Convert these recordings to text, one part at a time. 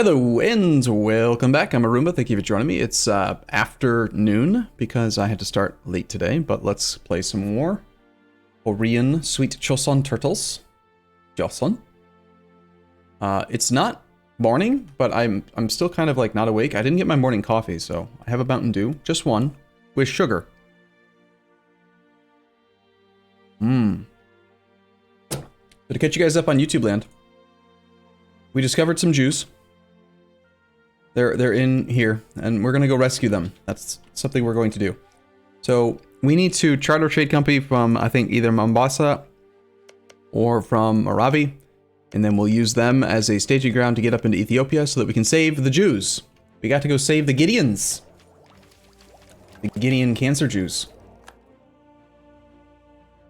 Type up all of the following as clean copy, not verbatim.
Hello and welcome back. I'm Arumba. Thank you for joining me. It's afternoon because I had to start late today, but let's play some more Korean Sweet Choson Turtles. Choson. It's not morning, but I'm still kind of like not awake. I didn't get my morning coffee, so I have a Mountain Dew, just one, with sugar. Good to catch you guys up on YouTube land. We discovered some Jews. They're in here, and we're gonna go rescue them. That's something we're going to do. So we need to charter a trade company from, I think, either Mombasa or from Maravi, and then we'll use them as a staging ground to get up into Ethiopia so that we can save the Jews. We got to go save the Gideons. The Gideon cancer Jews.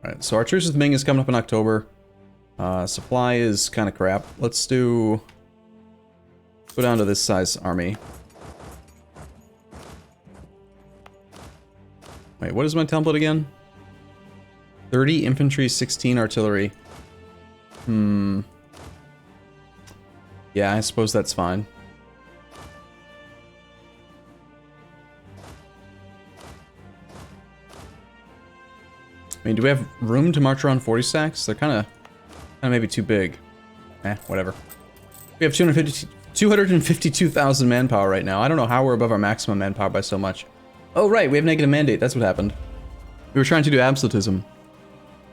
Alright, so our truce with Ming is coming up in October. Supply is kind of crap. Let's go down to this size army. Wait, what is my template again? 30 infantry, 16 artillery. Yeah, I suppose that's fine. I mean, do we have room to march around 40 stacks? They're kind of maybe too big. Whatever. We have 252,000 manpower right now. I don't know how we're above our maximum manpower by so much. Oh, right, we have negative mandate. That's what happened. We were trying to do absolutism.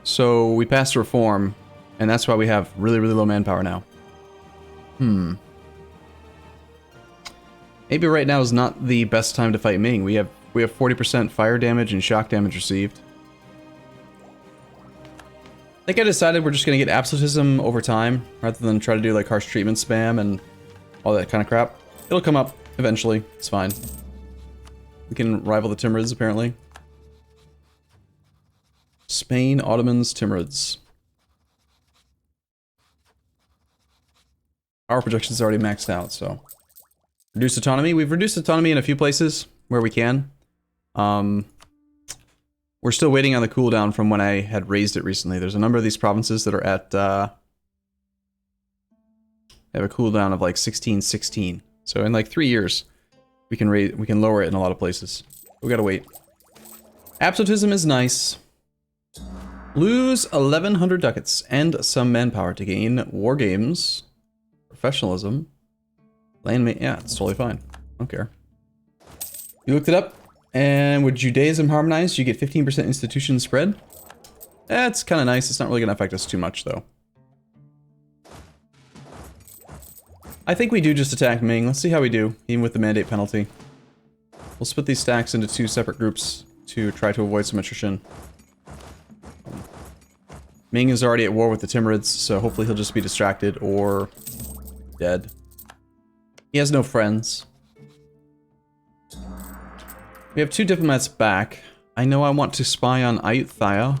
So we passed a reform, and that's why we have really, really low manpower now. Maybe right now is not the best time to fight Ming. We have 40% fire damage and shock damage received. I think I decided we're just gonna get absolutism over time, rather than try to do like harsh treatment spam and all that kind of crap. It'll come up eventually. It's fine. We can rival the Timurids, apparently. Spain, Ottomans, Timurids. Our projection is already maxed out, so. Reduced autonomy. We've reduced autonomy in a few places where we can. We're still waiting on the cooldown from when I had raised it recently. There's a number of these provinces that are at, they have a cooldown of like 1616. So in like 3 years, we can lower it in a lot of places. We gotta wait. Absolutism is nice. Lose 1,100 ducats and some manpower to gain war games, professionalism, yeah, it's totally fine. I don't care. You looked it up, and with Judaism harmonized, you get 15% institution spread. That's kind of nice. It's not really gonna affect us too much, though. I think we do just attack Ming. Let's see how we do, even with the mandate penalty. We'll split these stacks into 2 separate groups to try to avoid some attrition. Ming is already at war with the Timurids, so hopefully he'll just be distracted or dead. He has no friends. We have 2 diplomats back. I know I want to spy on Ayutthaya.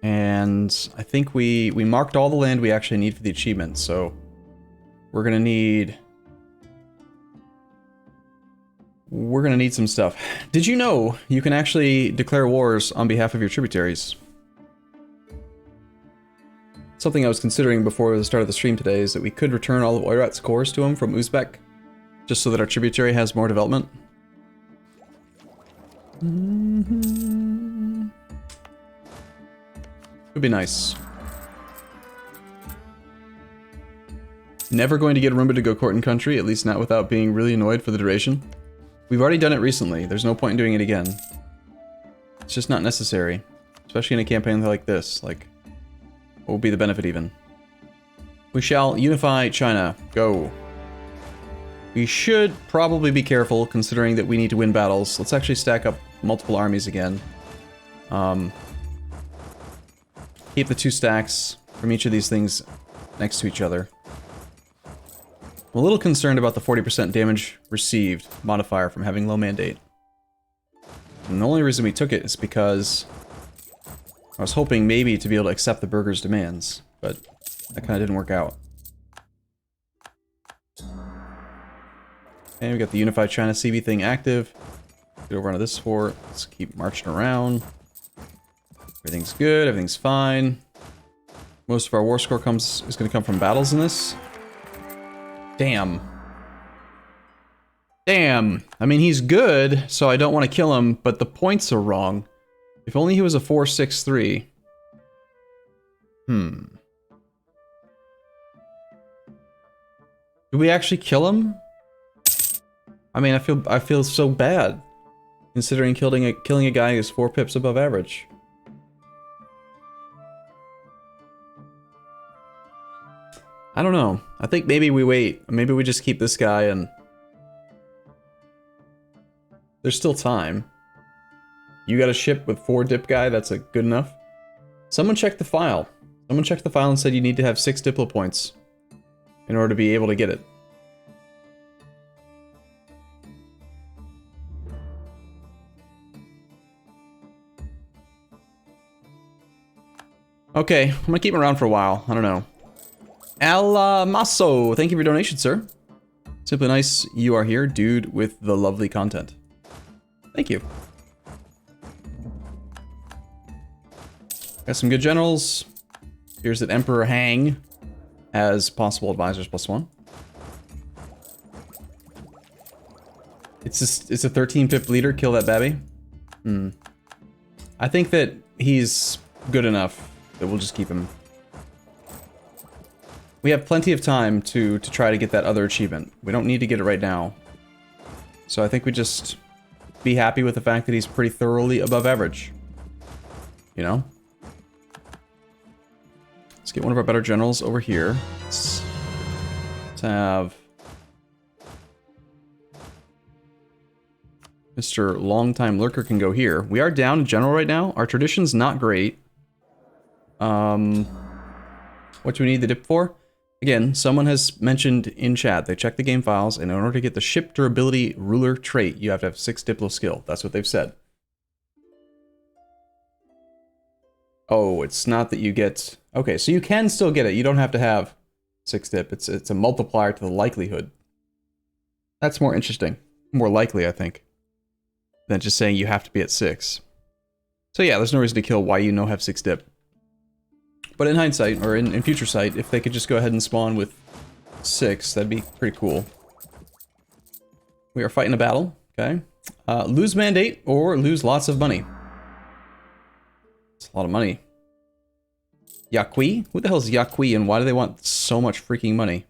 And I think we marked all the land we actually need for the achievement, so we're gonna need some stuff. Did you know you can actually declare wars on behalf of your tributaries? Something I was considering before the start of the stream today is that we could return all of Oirat's cores to him from Uzbek, just so that our tributary has more development. Would be nice. Never going to get Arumba to go court in country, at least not without being really annoyed for the duration. We've already done it recently. There's no point in doing it again. It's just not necessary. Especially in a campaign like this. Like, what will be the benefit even? We shall unify China. Go. We should probably be careful, considering that we need to win battles. Let's actually stack up multiple armies again. Keep the 2 stacks from each of these things next to each other. I'm a little concerned about the 40% damage received modifier from having low mandate. And the only reason we took it is because I was hoping maybe to be able to accept the burger's demands, but that kind of didn't work out. And we got the Unified China CV thing active. Get over onto this fort. Let's keep marching around. Everything's good, everything's fine. Most of our war score is going to come from battles in this. Damn. Damn. I mean, he's good, so I don't want to kill him, but the points are wrong. If only he was a 4-6-3. Do we actually kill him? I mean, I feel so bad, considering killing a guy who's 4 pips above average. I don't know. I think maybe we wait. Maybe we just keep this guy and... There's still time. You got a ship with 4 dip guy, that's a good enough. Someone checked the file. Someone checked the file and said you need to have 6 diplo points in order to be able to get it. Okay, I'm gonna keep him around for a while. I don't know. Al Masso, thank you for your donation, sir. Simply nice you are here, dude, with the lovely content. Thank you. Got some good generals. Here's that Emperor Hang has possible advisors +1. It's a 13 pip leader, kill that babby. I think that he's good enough that we'll just keep him. We have plenty of time to try to get that other achievement. We don't need to get it right now. So I think we just be happy with the fact that he's pretty thoroughly above average. You know? Let's get one of our better generals over here. Let's have Mr. Longtime Lurker can go here. We are down in general right now. Our tradition's not great. What do we need the dip for? Again, someone has mentioned in chat, they checked the game files, and in order to get the ship durability ruler trait, you have to have 6 diplo skill. That's what they've said. Oh, it's not that you get... Okay, so you can still get it. You don't have to have 6 dip. It's a multiplier to the likelihood. That's more interesting. More likely, I think, than just saying you have to be at 6. So yeah, there's no reason to kill why you know have 6 dip. But in hindsight, or in future sight, if they could just go ahead and spawn with 6, that'd be pretty cool. We are fighting a battle, okay? Lose mandate or lose lots of money. It's a lot of money. Yaqui? Who the hell is Yaqui and why do they want so much freaking money?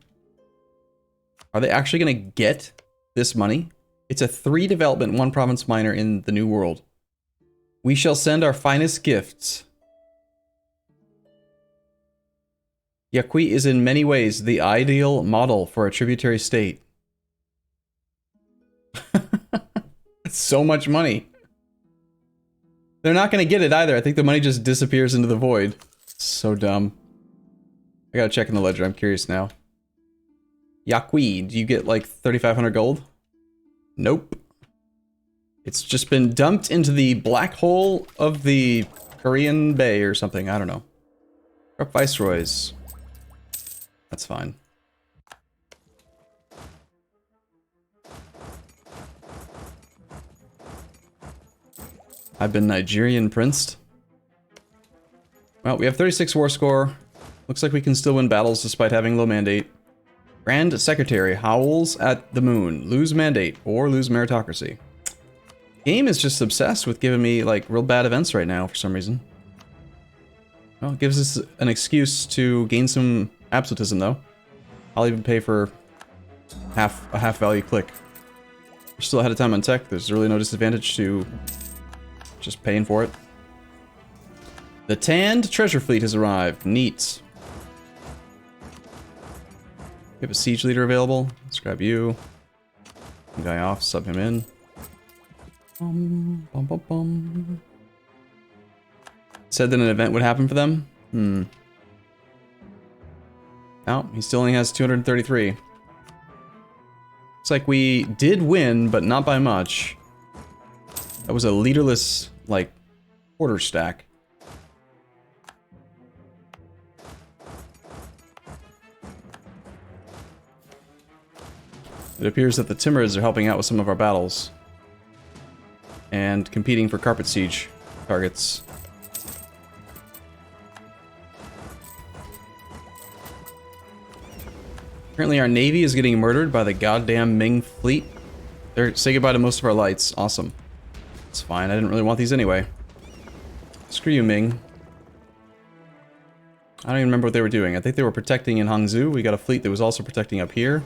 Are they actually gonna get this money? It's a 3 development, 1 province minor in the New World. We shall send our finest gifts. Yaqui is in many ways the ideal model for a tributary state. That's so much money. They're not going to get it either. I think the money just disappears into the void. So dumb. I gotta check in the ledger. I'm curious now. Yaqui, do you get like 3,500 gold? Nope. It's just been dumped into the black hole of the Korean Bay or something. I don't know. Corrupt viceroys. That's fine. I've been Nigerian princed. Well, we have 36 war score. Looks like we can still win battles despite having low mandate. Grand Secretary howls at the moon. Lose mandate or lose meritocracy. Game is just obsessed with giving me like real bad events right now for some reason. Well, it gives us an excuse to gain some absolutism though. I'll even pay for a half value click. We're still ahead of time on tech. There's really no disadvantage to just paying for it. The Tanned Treasure Fleet has arrived. Neat. We have a siege leader available. Let's grab you. Guy off, sub him in. Said that an event would happen for them? Oh, he still only has 233. Looks like we did win, but not by much. That was a leaderless, like, quarter stack. It appears that the Timurids are helping out with some of our battles. And competing for carpet siege targets. Apparently our navy is getting murdered by the goddamn Ming fleet. Say goodbye to most of our lights. Awesome. It's fine. I didn't really want these anyway. Screw you, Ming. I don't even remember what they were doing. I think they were protecting in Hangzhou. We got a fleet that was also protecting up here.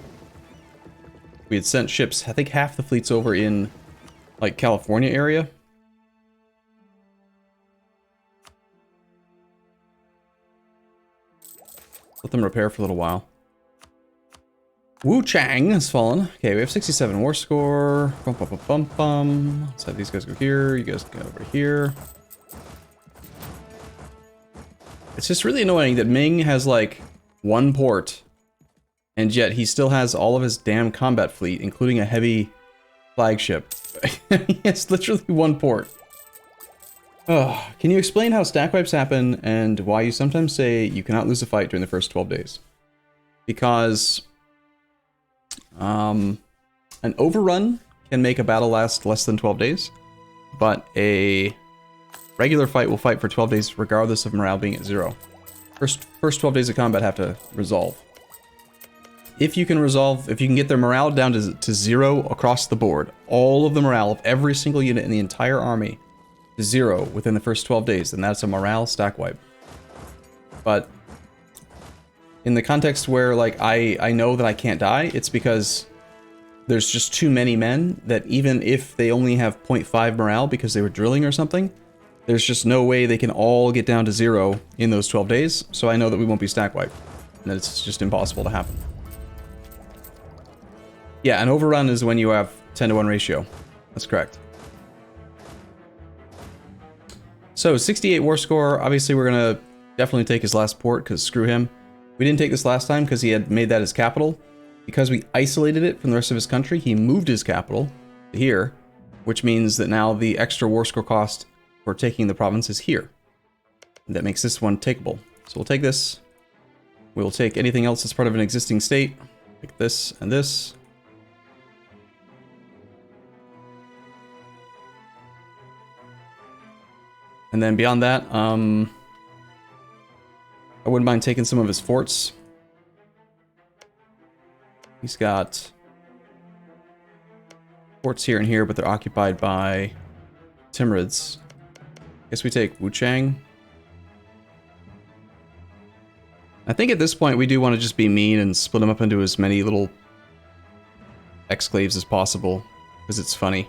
We had sent ships. I think half the fleet's over in, like, California area. Let them repair for a little while. Wu Chang has fallen. Okay, we have 67 war score. Bum, bum, bum, bum, bum. Let's have these guys go here. You guys go over here. It's just really annoying that Ming has like one port, and yet he still has all of his damn combat fleet, including a heavy flagship. He has literally one port. Oh, can you explain how stack wipes happen and why you sometimes say you cannot lose a fight during the first 12 days? Because an overrun can make a battle last less than 12 days, but a regular fight will fight for 12 days regardless of morale being at 0. First 12 days of combat have to resolve. If you can get their morale down to 0 across the board, all of the morale of every single unit in the entire army to 0 within the first 12 days, then that's a morale stack wipe. But in the context where, like, I know that I can't die, it's because there's just too many men that even if they only have 0.5 morale because they were drilling or something, there's just no way they can all get down to 0 in those 12 days, so I know that we won't be stack wiped. And that it's just impossible to happen. Yeah, an overrun is when you have 10-to-1 ratio. That's correct. So, 68 war score. Obviously, we're going to definitely take his last port, because screw him. We didn't take this last time because he had made that his capital. Because we isolated it from the rest of his country, he moved his capital to here, which means that now the extra war score cost for taking the province is here. And that makes this one takeable. So we'll take this. We'll take anything else that's part of an existing state, like this and this. And then beyond that, I wouldn't mind taking some of his forts. He's got forts here and here, but they're occupied by Timurids. Guess we take Wuchang. I think at this point we do want to just be mean and split them up into as many little exclaves as possible, because it's funny.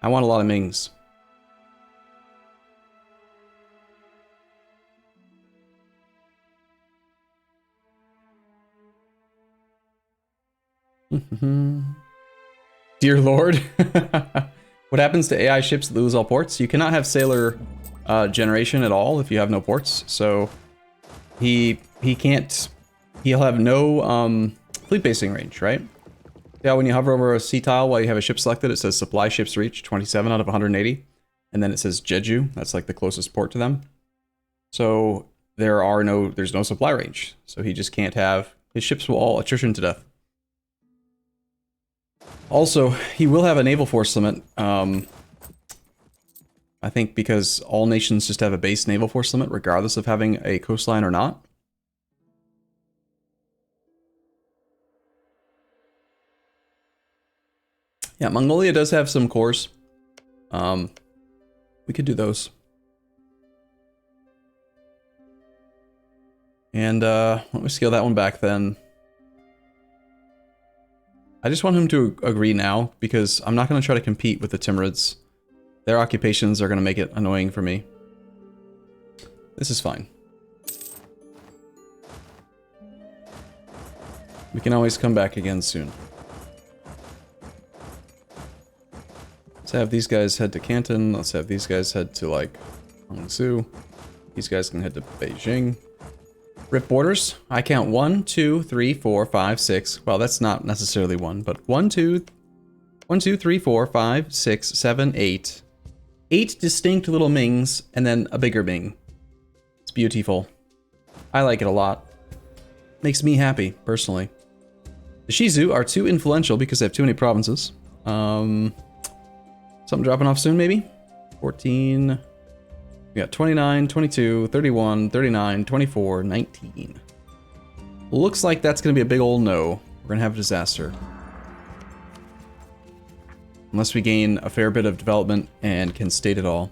I want a lot of Mings. Dear Lord. What happens to AI ships that lose all ports? You cannot have sailor generation at all if you have no ports. So he can't. He'll have no fleet basing range, right? Yeah, when you hover over a sea tile while you have a ship selected, it says supply ships reach 27 out of 180, and then it says Jeju. That's like the closest port to them. So there's no supply range. So he just can't have, his ships will all attrition to death. Also, he will have a naval force limit. I think because all nations just have a base naval force limit, regardless of having a coastline or not. Yeah, Mongolia does have some cores. We could do those. And let me scale that one back then. I just want him to agree now, because I'm not going to try to compete with the Timurids. Their occupations are going to make it annoying for me. This is fine. We can always come back again soon. Let's have these guys head to Canton. Let's have these guys head to, like, Hangzhou. These guys can head to Beijing. Rip borders. I count 1, 2, 3, 4, 5, 6. Well, that's not necessarily 1, but 1, 2, 3, 4, 5, 6, 7, 8. 8 distinct little Mings, and then a bigger Ming. It's beautiful. I like it a lot. Makes me happy, personally. The Shizu are too influential because they have too many provinces. Something dropping off soon, maybe? 14. We got 29, 22, 31, 39, 24, 19. Looks like that's going to be a big old no. We're going to have a disaster. Unless we gain a fair bit of development and can state it all.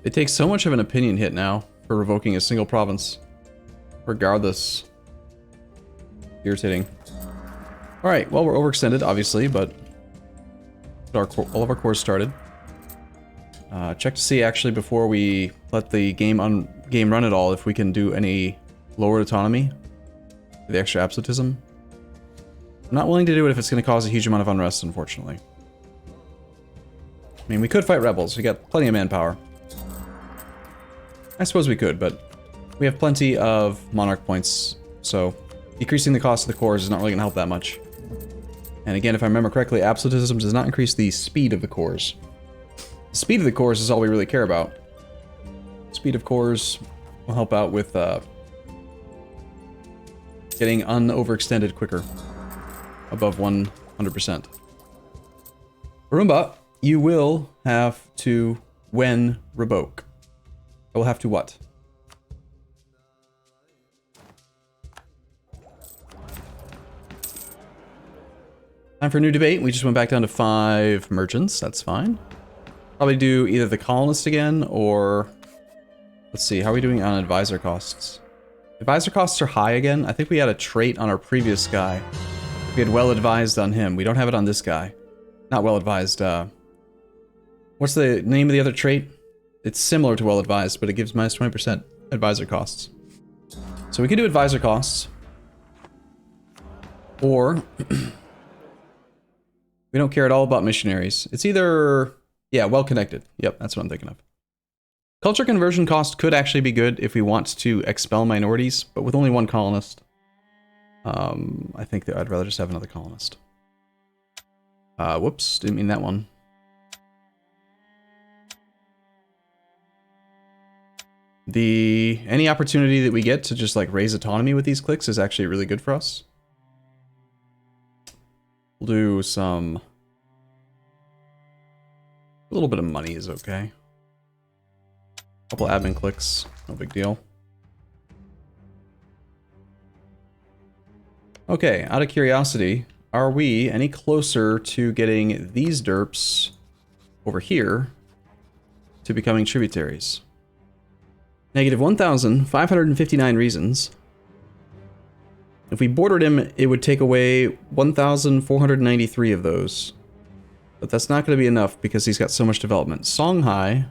It takes so much of an opinion hit now for revoking a single province. Regardless. Irritating. Alright, well, we're overextended, obviously, but all of our cores started. Check to see, actually, before we let the game run at all, if we can do any lowered autonomy. The extra absolutism. I'm not willing to do it if it's going to cause a huge amount of unrest, unfortunately. I mean, we could fight rebels. We got plenty of manpower. I suppose we could, but we have plenty of monarch points, so decreasing the cost of the cores is not really going to help that much. And again, if I remember correctly, absolutism does not increase the speed of the cores. The speed of the cores is all we really care about. Speed of cores will help out with getting unoverextended quicker, above 100%. Arumba, you will have to, when revoke. I will have to what? Time for a new debate. We just went back down to 5 merchants. That's fine. Probably do either the colonist again or... Let's see, how are we doing on advisor costs? Advisor costs are high again. I think we had a trait on our previous guy. We had well advised on him. We don't have it on this guy. Not well advised. What's the name of the other trait? It's similar to well advised, but it gives minus 20% advisor costs. So we could do advisor costs. Or... we don't care at all about missionaries. It's either... yeah, well connected. Yep, that's what I'm thinking of. Culture conversion cost could actually be good if we want to expel minorities, but with only one colonist. I think that I'd rather just have another colonist. Whoops, didn't mean that one. Any opportunity that we get to just like raise autonomy with these clicks is actually really good for us. We'll do some... a little bit of money is okay. Couple admin clicks, no big deal. Okay, out of curiosity, are we any closer to getting these derps over here to becoming tributaries? Negative 1,559 reasons. If we bordered him, it would take away 1,493 of those. But that's not going to be enough because he's got so much development. Songhai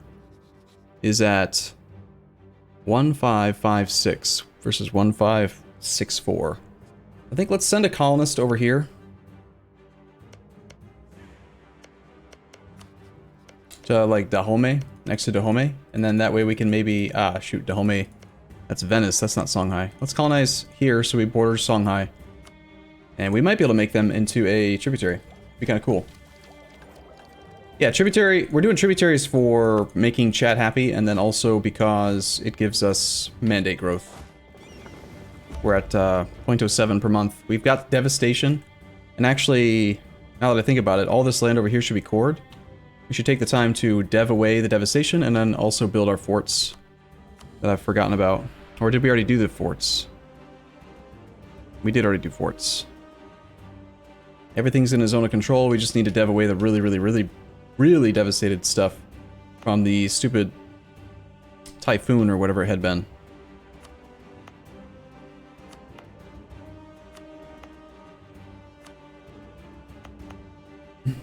is at 1,556 versus 1,564. I think let's send a colonist over here. To like Dahomey, next to Dahomey. And then that way we can maybe, shoot, Dahomey. That's Venice, that's not Songhai. Let's colonize here so we border Songhai. And we might be able to make them into a tributary. Be kind of cool. Yeah, tributary, we're doing tributaries for making Chad happy, and then also because it gives us mandate growth. We're at 0.07 per month. We've got devastation, and actually, now that I think about it, all this land over here should be cored. We should take the time to dev away the devastation, and then also build our forts that I've forgotten about. Or did we already do the forts? We did already do forts. Everything's in a zone of control, we just need to dev away the really devastated stuff from the stupid typhoon or whatever it had been.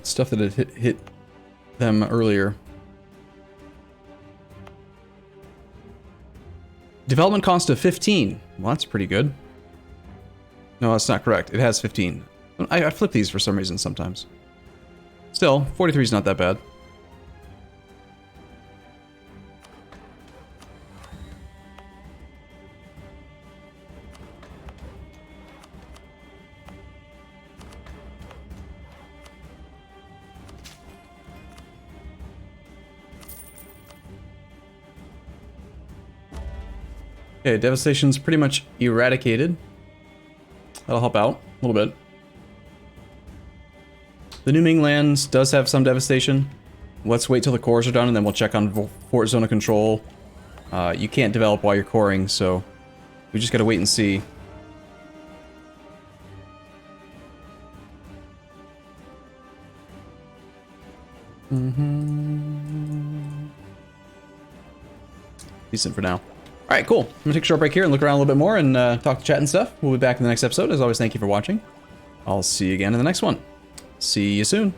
Stuff that had hit them earlier. Development cost of 15. Well, that's pretty good. No, that's not correct. It has 15. I flip these for some reason sometimes. Still, 43 is not that bad. Okay, devastation's pretty much eradicated. That'll help out a little bit. The new Ming lands does have some devastation. Let's wait till the cores are done and then we'll check on Fort Zone of Control. You can't develop while you're coring, so we just gotta wait and see. Decent for now. Alright, cool. I'm gonna take a short break here and look around a little bit more and talk to chat and stuff. We'll be back in the next episode. As always, thank you for watching. I'll see you again in the next one. See you soon.